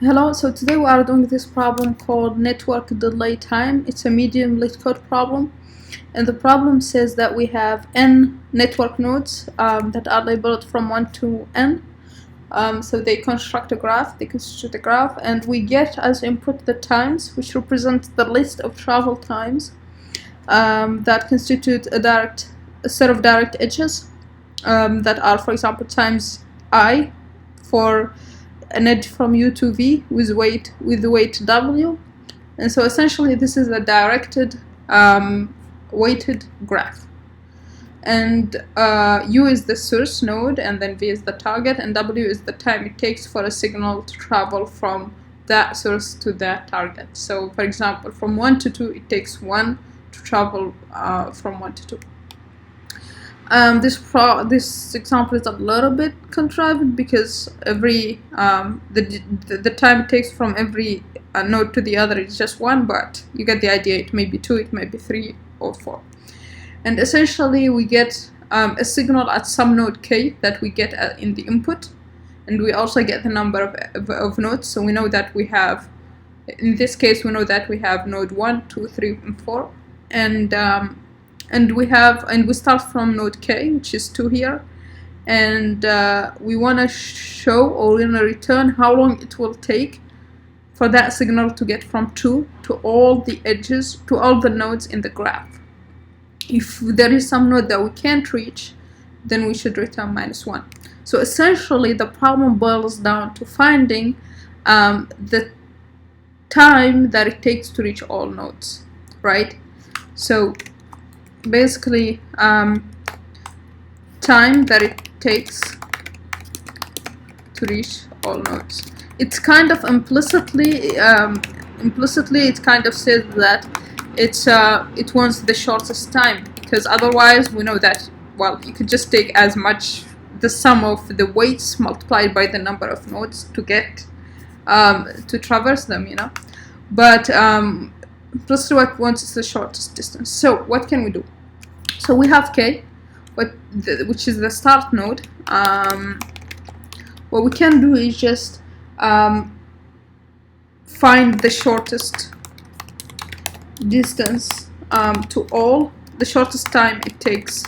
Hello, so today we are doing this problem called network delay time. It's a medium Leetcode problem, and the problem says that we have n network nodes that are labeled from 1 to n. So they construct a graph, and we get as input the times, which represent the list of travel times that constitute a set of direct edges that are, for example, times I for an edge from U to V with weight W, and so essentially this is a directed weighted graph, and U is the source node, and then V is the target, and W is the time it takes for a signal to travel from that source to that target. So for example, from 1 to 2 it takes 1 to travel from 1 to 2. This example is a little bit contrived because every the time it takes from every node to the other is just 1, but you get the idea. It may be 2, it may be 3 or 4, and essentially we get a signal at some node k that we get in the input, and we also get the number of nodes. So we know that we have, in this case, we know that we have node 1, 2, 3, and 4, and we start from node k, which is 2 here, and we want to show, or we want to return, how long it will take for that signal to get from 2 to all the edges, to all the nodes in the graph. If there is some node that we can't reach, then we should return -1. So essentially the problem boils down to finding the time that it takes to reach all nodes, right? So basically time that it takes to reach all nodes. It's kind of implicitly it kind of says that it wants the shortest time, because otherwise we know that, well, you could just take as much the sum of the weights multiplied by the number of nodes to get to traverse them, you know. But plus what wants is the shortest distance. So what can we do? So we have k, which is the start node. What we can do is just find the shortest distance to all, the shortest time it takes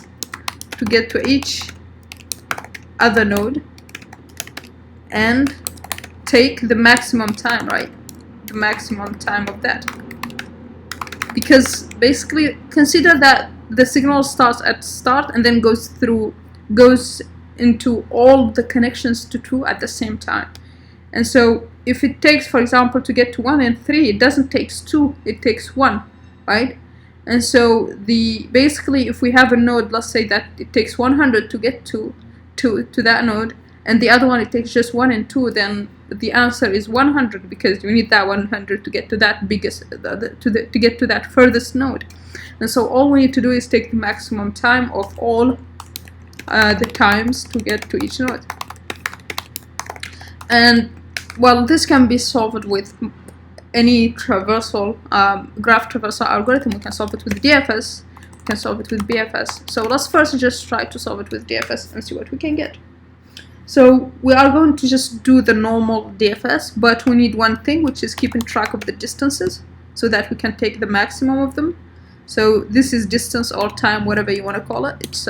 to get to each other node, and take the maximum time, right? The maximum time of that. Because basically, consider that the signal starts at start and then goes into all the connections to 2 at the same time. And so if it takes, for example, to get to 1 and 3, it doesn't take 2, it takes 1, right? And so basically if we have a node, let's say that it takes 100 to get to that node, and the other one it takes just 1 and 2, then the answer is 100, because you need that 100 to get to that to get to that furthest node. And so all we need to do is take the maximum time of all the times to get to each node. And well, this can be solved with any traversal graph traversal algorithm. We can solve it with DFS, we can solve it with BFS. So let's first just try to solve it with DFS and see what we can get. So we are going to just do the normal DFS, but we need one thing, which is keeping track of the distances so that we can take the maximum of them. So this is distance or time, whatever you want to call it. It's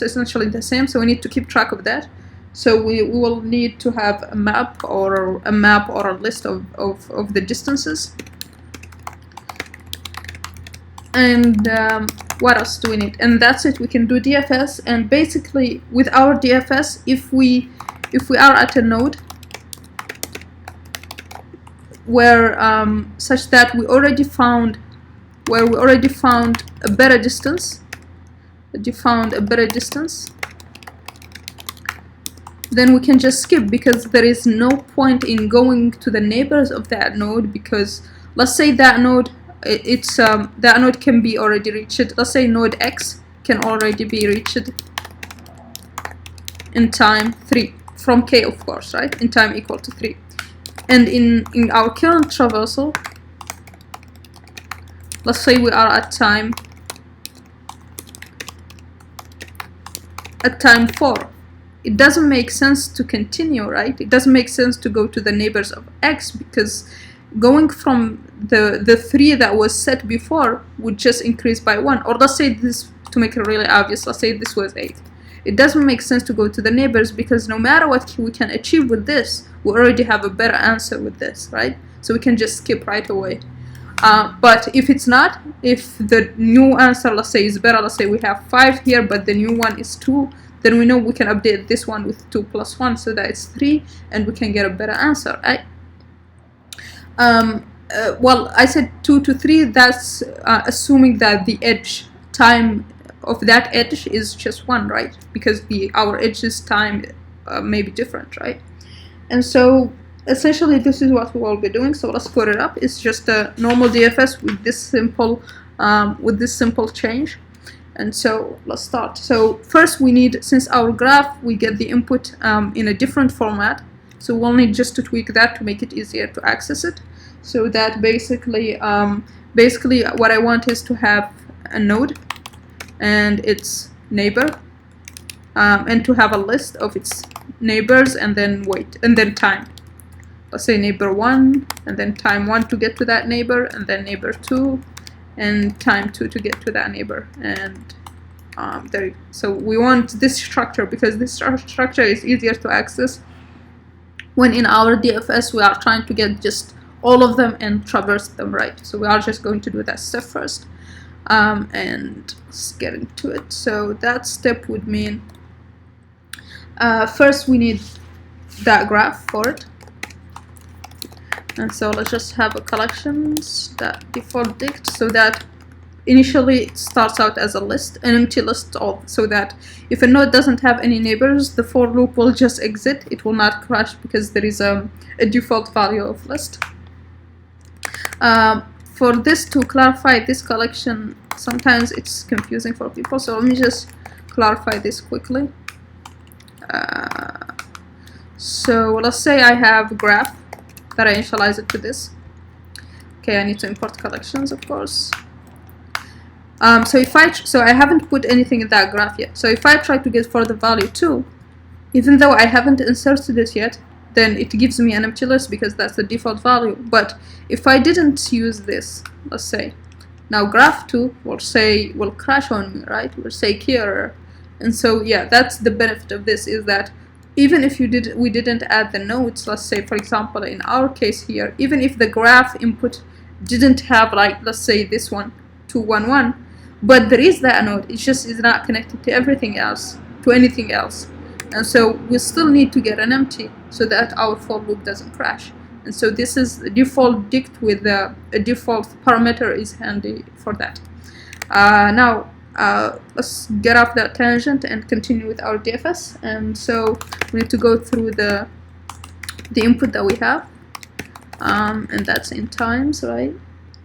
essentially the same, so we need to keep track of that. So we will need to have a map or a list of the distances. And what else do we need? And that's it. We can do DFS, and basically with our DFS, if we are at a node where such that we already found a better distance, then we can just skip, because there is no point in going to the neighbors of that node, because let's say that node that node can be already reached. Let's say node X can already be reached in time 3 from k, of course, right? In time equal to 3. And in our current traversal, let's say we are at time 4. it doesn't make sense to continue, right? It doesn't make sense to go to the neighbors of x, because going from the 3 that was set before would just increase by 1. Or let's say this, to make it really obvious, let's say this was 8. It doesn't make sense to go to the neighbors, because no matter what we can achieve with this, we already have a better answer with this, right? So we can just skip right away. But if it's not, if the new answer, let's say, is better, let's say we have 5 here, but the new one is 2, then we know we can update this one with 2 plus 1, so that it's 3, and we can get a better answer, right? Well, I said 2 to 3, that's assuming that the edge time of that edge is just 1, right? Because our edge's time may be different, right? And so essentially this is what we will be doing. So let's code it up. It's just a normal DFS with this simple change. And so let's start. So first we need, since our graph, we get the input in a different format, so we'll need just to tweak that to make it easier to access it. So that basically what I want is to have a node and its neighbor, and to have a list of its neighbors, and then weight, and then time. Let's say neighbor 1, and then time 1 to get to that neighbor, and then neighbor 2, and time 2 to get to that neighbor. And there. So we want this structure, because this structure is easier to access when in our DFS we are trying to get just all of them and traverse them, right? So we are just going to do that step first. And let's get into it. So that step would mean first we need that graph for it. And so let's just have a collections that default dict, so that initially it starts out as a list, an empty list, so that if a node doesn't have any neighbors, the for loop will just exit. It will not crash because there is a default value of list. For this, to clarify this collection, sometimes it's confusing for people, so let me just clarify this quickly. So let's say I have a graph that I initialize it to this. Okay, I need to import collections, of course. So I haven't put anything in that graph yet. So if I try to get for the value 2, even though I haven't inserted it yet, then it gives me an empty list because that's the default value. But if I didn't use this, let's say, now graph 2 will crash on me, right? Will say key error. And so yeah, that's the benefit of this, is that even if we didn't add the nodes, let's say for example in our case here, even if the graph input didn't have, like, let's say this one 211, but there is that node, it just is not connected to anything else, and so we still need to get an empty so that our for loop doesn't crash. And so this is the default dict with a default parameter is handy for that. Now let's get off that tangent and continue with our DFS. And so we need to go through the input that we have, and that's in times, right?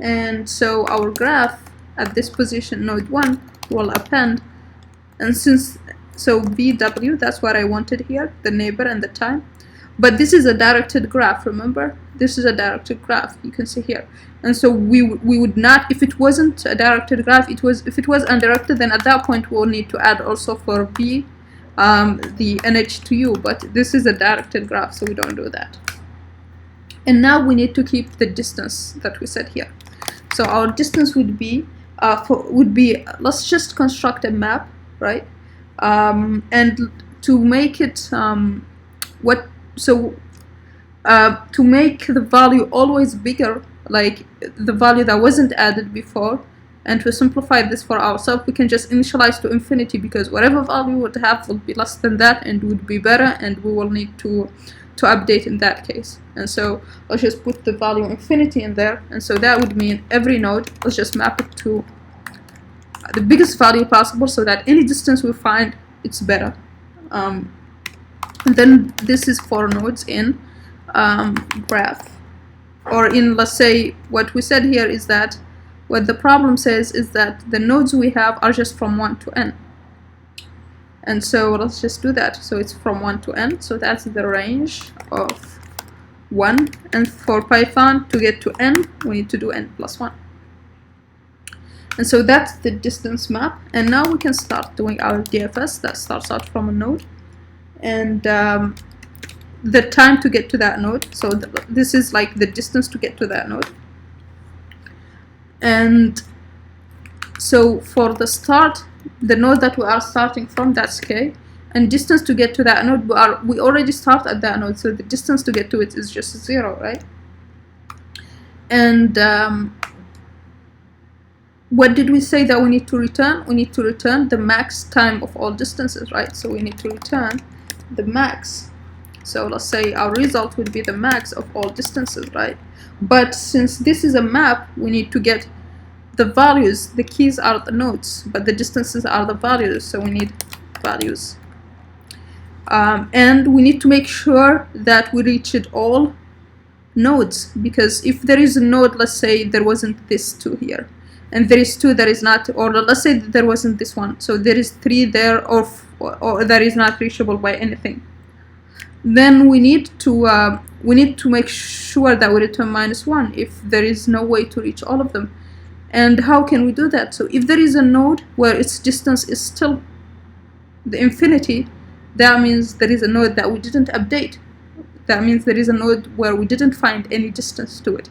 And so our graph at this position, node 1, will append, and so VW, that's what I wanted here, the neighbor and the time. But this is a directed graph, remember? This is a directed graph, you can see here. And so we would not, if it wasn't a directed graph, if it was undirected, then at that point we'll need to add also for V the NH to U, but this is a directed graph, so we don't do that. And now we need to keep the distance that we set here. So our distance would be let's just construct a map, right? And to make it to make the value always bigger, like the value that wasn't added before, and to simplify this for ourselves, we can just initialize to infinity, because whatever value we would have will be less than that and would be better, and we will need to update in that case. And so let's just put the value infinity in there, and so that would mean every node, let's just map it to the biggest value possible, so that any distance we find, it's better. And then this is for nodes in graph, or in, let's say, what we said here is that what the problem says is that the nodes we have are just from 1 to n. And so let's just do that. So it's from 1 to n, so that's the range of 1. And for Python, to get to n, we need to do n plus 1. And so that's the distance map. And now we can start doing our DFS that starts out from a node. and the time to get to that node. So this is like the distance to get to that node. And so for the start, the node that we are starting from, that's k, and distance to get to that node, we already start at that node, so the distance to get to it is just 0, right? And what did we say that we need to return? We need to return the max time of all distances, right? So we need to return the max. So let's say our result would be the max of all distances, right? But since this is a map, we need to get the values. The keys are the nodes, but the distances are the values, so we need values. And we need to make sure that we reached all nodes, because if there is a node, let's say there wasn't this 2 here, and there is 2 that is not, or let's say there wasn't this one, so there is 3 there, or that is not reachable by anything, then we need to make sure that we return -1 if there is no way to reach all of them. And how can we do that? So if there is a node where its distance is still the infinity, that means there is a node that we didn't update. That means there is a node where we didn't find any distance to it.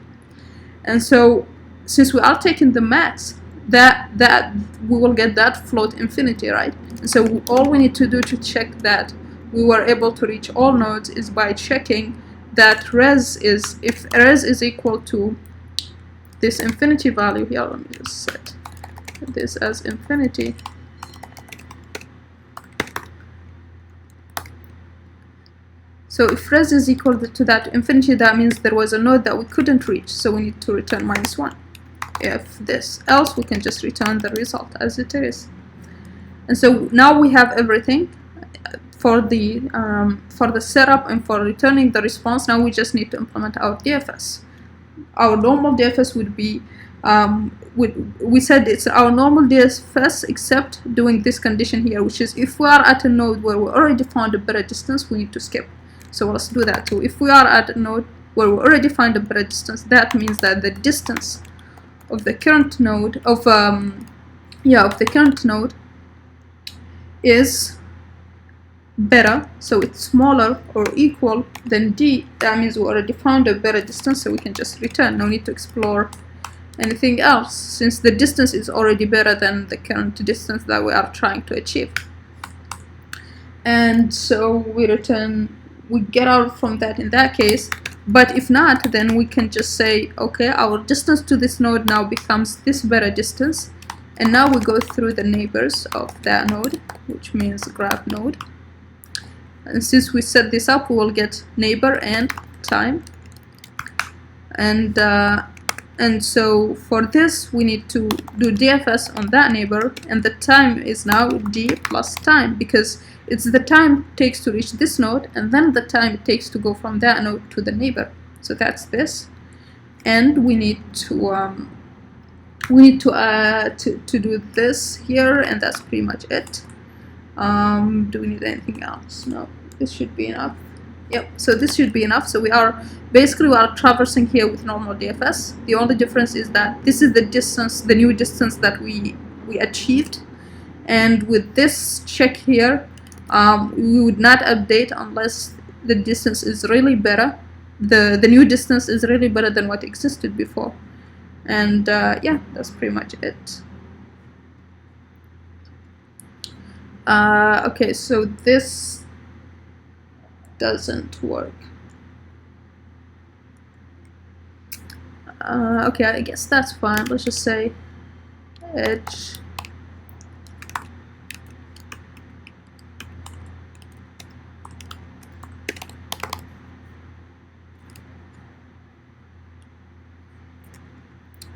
And so since we are taking the max, that we will get that float infinity, right? And so all we need to do to check that we were able to reach all nodes is by checking that if res is equal to this infinity value here. Let me just set this as infinity. So if res is equal to that infinity, that means there was a node that we couldn't reach, so we need to return -1. If this else, we can just return the result as it is. And so now we have everything for the setup and for returning the response. Now we just need to implement our DFS. Our normal DFS would be, we said it's our normal DFS except doing this condition here, which is if we are at a node where we already found a better distance, we need to skip. So let's do that. So if we are at a node where we already find a better distance, that means that the distance of the current node of the current node is better, so it's smaller or equal than d. That means we already found a better distance, so we can just return. No need to explore anything else, since the distance is already better than the current distance that we are trying to achieve. And so we get out from that in that case. But if not, then we can just say, okay, our distance to this node now becomes this better distance, and now we go through the neighbors of that node, which means graph node. And since we set this up, we will get neighbor and time. And so for this, we need to do DFS on that neighbor, and the time is now d plus time, because it's the time it takes to reach this node, and then the time it takes to go from that node to the neighbor. So that's this. And we need to do this here, and that's pretty much it. Do we need anything else? No, this should be enough. Yep, so this should be enough. So we are traversing here with normal DFS. The only difference is that this is the distance, the new distance that we achieved. And with this check here, we would not update unless the distance is really better. The new distance is really better than what existed before. And yeah, that's pretty much it. Okay, so this doesn't work. Okay, I guess that's fine. Let's just say edge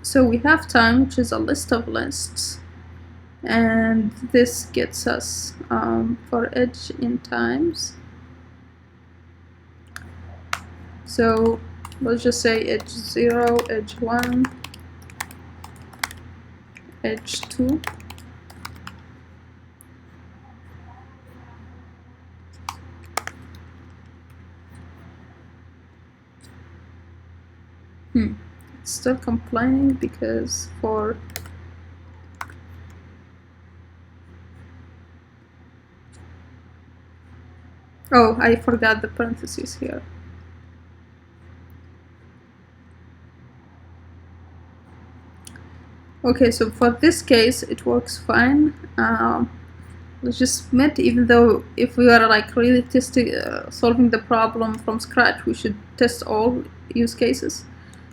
so we have time, which is a list of lists, and this gets us for edge in times. So let's just say edge 0, edge 1, edge 2. It's still complaining because for Oh, I forgot the parentheses here. Okay, so for this case it works fine. Let's just submit, even though if we are like really testing, solving the problem from scratch, we should test all use cases.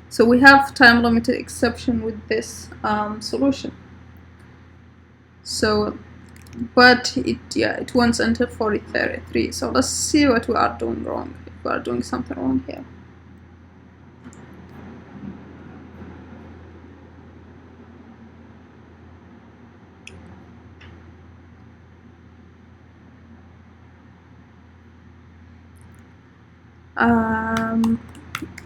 So we have time limited exception with this solution. So, but it wants enter 4033. So let's see what we are doing wrong. If we are doing something wrong here.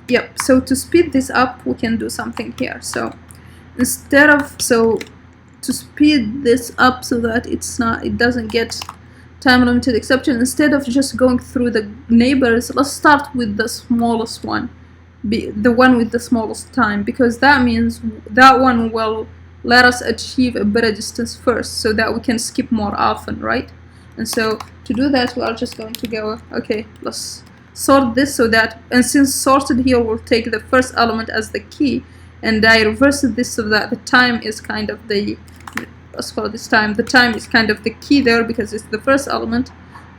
Yep, so to speed this up, we can do something here. So instead of, to speed this up so that it doesn't get time limited exception, instead of just going through the neighbors, let's start with the smallest one, the one with the smallest time, because that means that one will let us achieve a better distance first, so that we can skip more often, right? And so to do that, we are just going to go, okay, let's sort this so that, and since sorted here will take the first element as the key, and I reversed this so that the time is kind of the, let's call this time, the time is kind of the key there because it's the first element.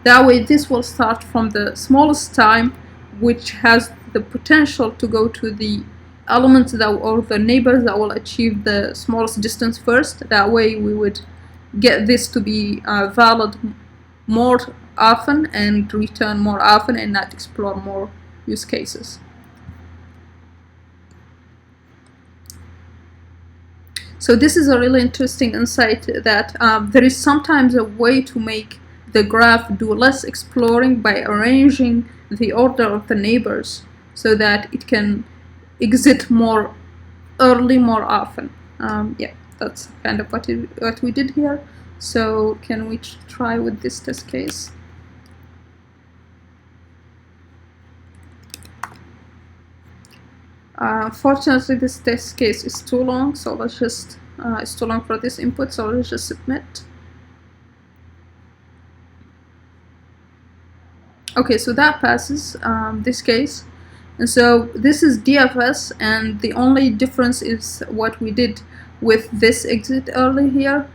That way this will start from the smallest time, which has the potential to go to the elements that, or the neighbors that will achieve the smallest distance first. That way we would get this to be valid more often and return more often and not explore more use cases. So this is a really interesting insight that there is sometimes a way to make the graph do less exploring by arranging the order of the neighbors so that it can exit more early more often. Yeah, that's kind of what we did here. So can we try with this test case? Fortunately, this test case is too long, so let's just, it's too long for this input, so let's just submit. Okay, so that passes this case. And so this is DFS, and the only difference is what we did with this exit early here,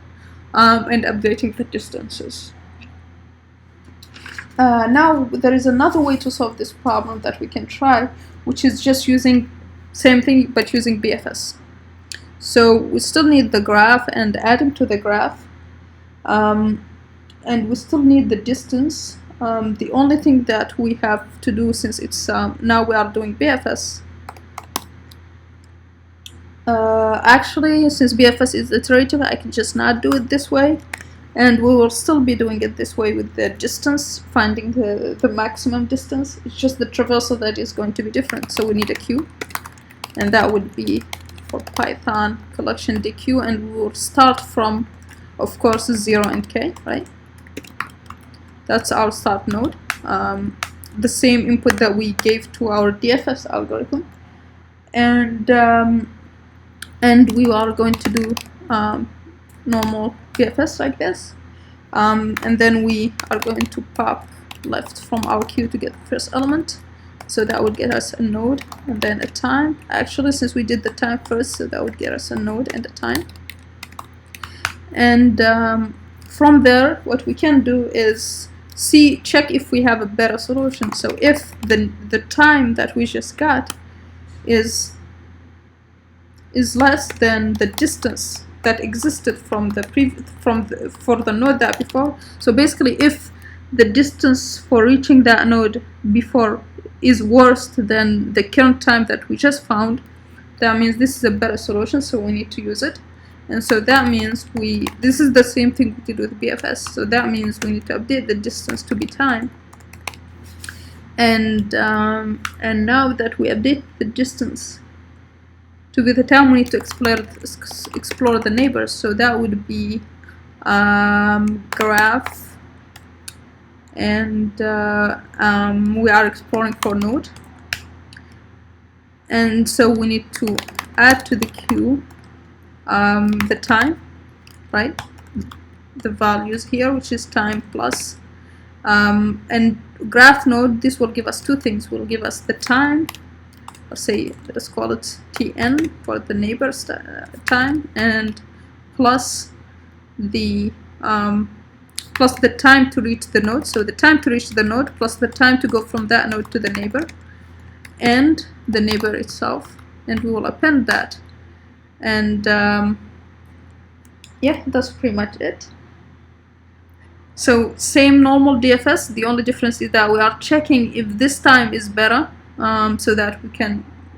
and updating the distances. Now there is another way to solve this problem that we can try, which is just using same thing but using BFS. So we still need the graph and adding to the graph, and we still need the distance. The only thing that we have to do, since it's now we are doing BFS, actually since BFS is iterative, I can just not do it this way, and we will still be doing it this way with the distance, finding the maximum distance. It's just the traversal that is going to be different. So we need a queue, and that would be for Python collection DQ, and we will start from, of course, 0 and k, right? That's our start node. The same input that we gave to our DFS algorithm, and we are going to do normal BFS like this, and then we are going to pop left from our queue to get the first element. So that would get us a node and then a time. Actually, since we did the time first, so that would get us a node and a time. And from there, what we can do is check if we have a better solution. So if the time that we just got is less than the distance that existed from the for the node that before. So basically, if the distance for reaching that node before is worse than the current time that we just found, that means this is a better solution, so we need to use it. And so that means this is the same thing we did with BFS, so that means we need to update the distance to be time. And now that we update the distance to be the time, we need to explore the neighbors. So that would be graph, and we are exploring for node, and so we need to add to the queue the time, right, the values here, which is time plus And graph node, this will give us two things. Will give us the time, let's say, let's call it tn for the neighbor's time, and plus the time to reach the node. So the time to reach the node plus the time to go from that node to the neighbor and the neighbor itself, and we will append that. And yeah, that's pretty much it. So same normal DFS, the only difference is that we are checking if this time is better, so that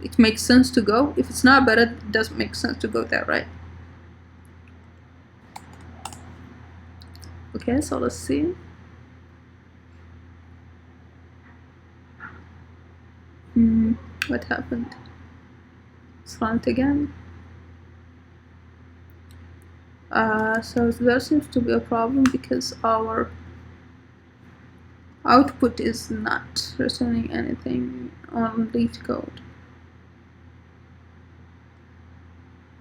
it makes sense to go. If it's not better, it doesn't make sense to go there, right? Okay, so let's see. What happened? Let's run it again. So there seems to be a problem because our output is not returning anything on Leetcode.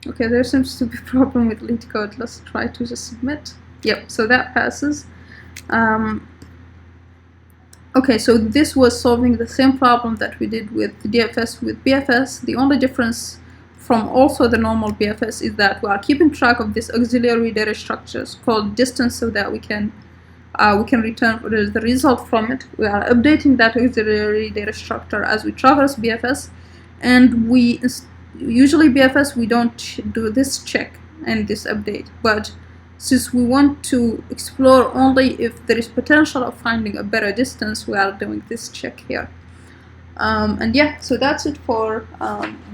Okay, there seems to be a problem with Leetcode. Let's try to just submit. Yep, so that passes. Okay, so this was solving the same problem that we did with DFS with BFS. The only difference from also the normal BFS is that we are keeping track of this auxiliary data structures called distance, so that we can return the result from it. We are updating that auxiliary data structure as we traverse BFS, and usually BFS we don't do this check and this update, but since we want to explore only if there is potential of finding a better distance, we are doing this check here. And yeah, so that's it for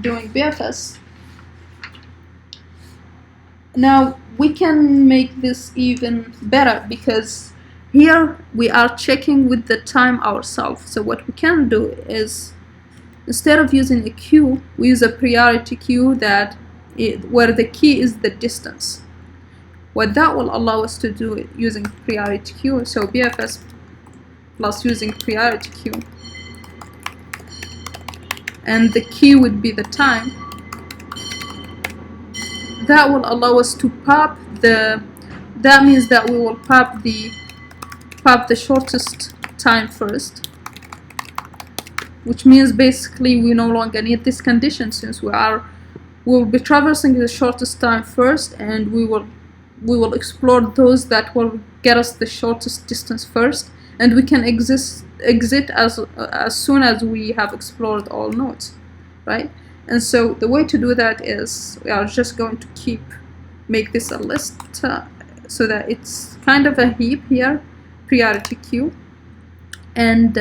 doing BFS. Now we can make this even better, because here we are checking with the time ourselves. So what we can do is, instead of using a queue, we use a priority queue where the key is the distance. What that will allow us to do using priority queue, so BFS plus using priority queue, and the key would be the time. That will allow us to pop that means that we will pop the shortest time first, which means basically we no longer need this condition, since we'll be traversing the shortest time first, and we will explore those that will get us the shortest distance first, and we can exit as soon as we have explored all nodes, right? And so the way to do that is we are just going to make this a list, so that it's kind of a heap here, priority queue. And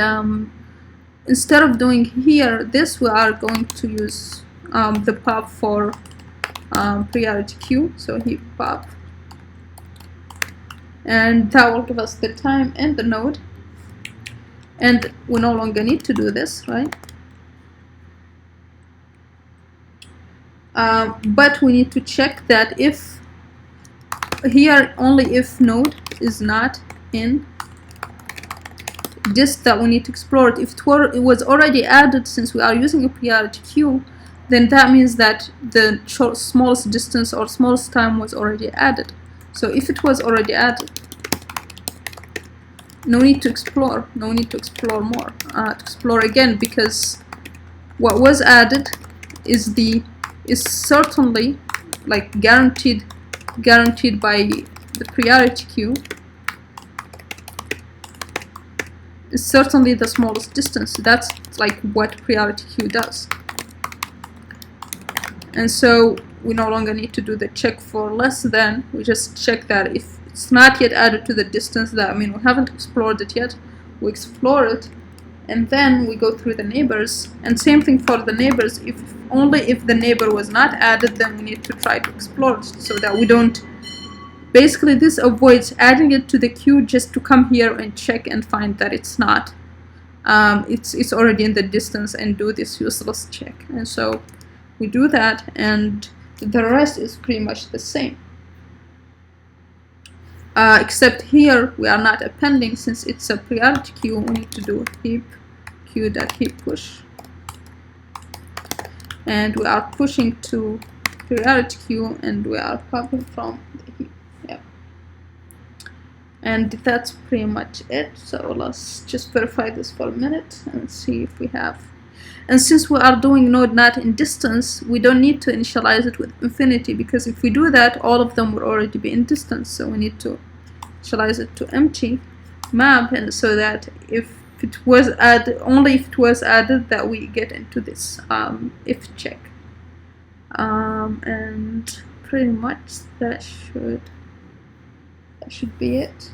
instead of doing here this, we are going to use the pop for priority queue, so heap pop, and that will give us the time and the node, and we no longer need to do this, right? But we need to check that if here only if node is not in just that we need to explore it. If it was already added, since we are using a priority queue, then that means that the smallest distance or smallest time was already added. So if it was already added, no need to explore more, to explore again, because what was added is certainly like guaranteed by the priority queue, is certainly the smallest distance. That's like what priority queue does. And so we no longer need to do the check for less than. We just check that if it's not yet added to the distance, that means we haven't explored it yet. We explore it, and then we go through the neighbors. And same thing for the neighbors. Only if the neighbor was not added, then we need to try to explore it, so that we don't. Basically, this avoids adding it to the queue just to come here and check and find that it's not. It's already in the distance and do this useless check. And so we do that, and the rest is pretty much the same. Except here we are not appending, since it's a priority queue. We need to do heap queue.heap push, and we are pushing to priority queue, and we are popping from the heap. Yeah. And that's pretty much it. So let's just verify this for a minute and see if we have. And since we are doing node not in distance, we don't need to initialize it with infinity, because if we do that, all of them will already be in distance. So we need to initialize it to empty map, and so that if it was added, only if it was added, that we get into this if check. And pretty much that should be it.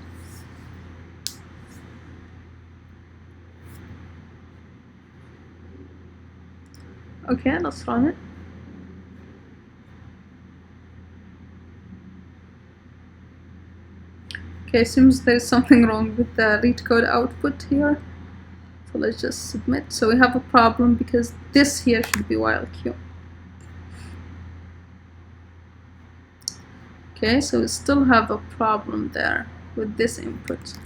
Okay, let's run it. Okay, seems there's something wrong with the Leetcode output here. So let's just submit. So we have a problem because this here should be while Q. Okay, so we still have a problem there with this input.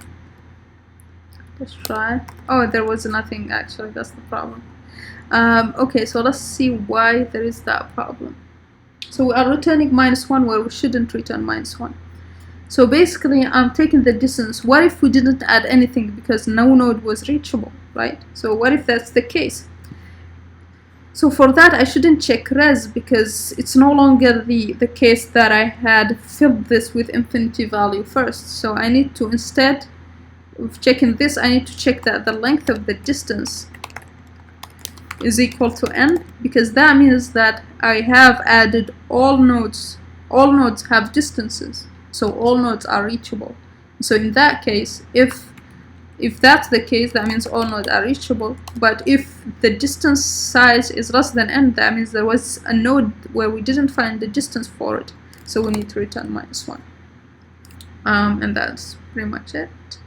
Let's try. Oh, there was nothing actually, that's the problem. Okay, so let's see why there is that problem. So we are returning -1 where we shouldn't return -1. So basically, I'm taking the distance. What if we didn't add anything because no node was reachable, right? So what if that's the case? So for that, I shouldn't check res, because it's no longer the case that I had filled this with infinity value first. So I need to, instead of checking this, I need to check that the length of the distance is equal to n, because that means that I have added all nodes. All nodes have distances, so all nodes are reachable. So in that case, if that's the case, that means all nodes are reachable. But if the distance size is less than n, that means there was a node where we didn't find the distance for it, so we need to return -1. And that's pretty much it.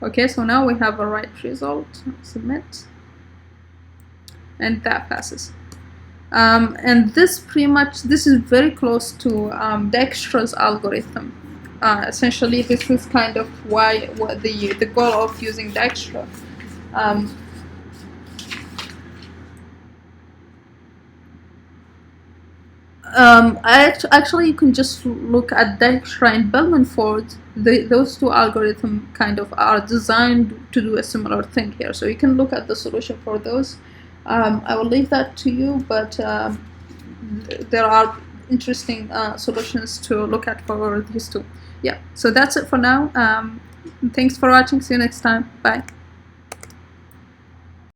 Okay, so now we have a right result. Submit, and that passes. And this is very close to Dijkstra's algorithm. Essentially, this is kind of what the goal of using Dijkstra. Actually, you can just look at Dijkstra and Bellman-Ford. Those two algorithms kind of are designed to do a similar thing here. So you can look at the solution for those. I will leave that to you, but there are interesting solutions to look at for these two. Yeah, so that's it for now. Thanks for watching. See you next time. Bye.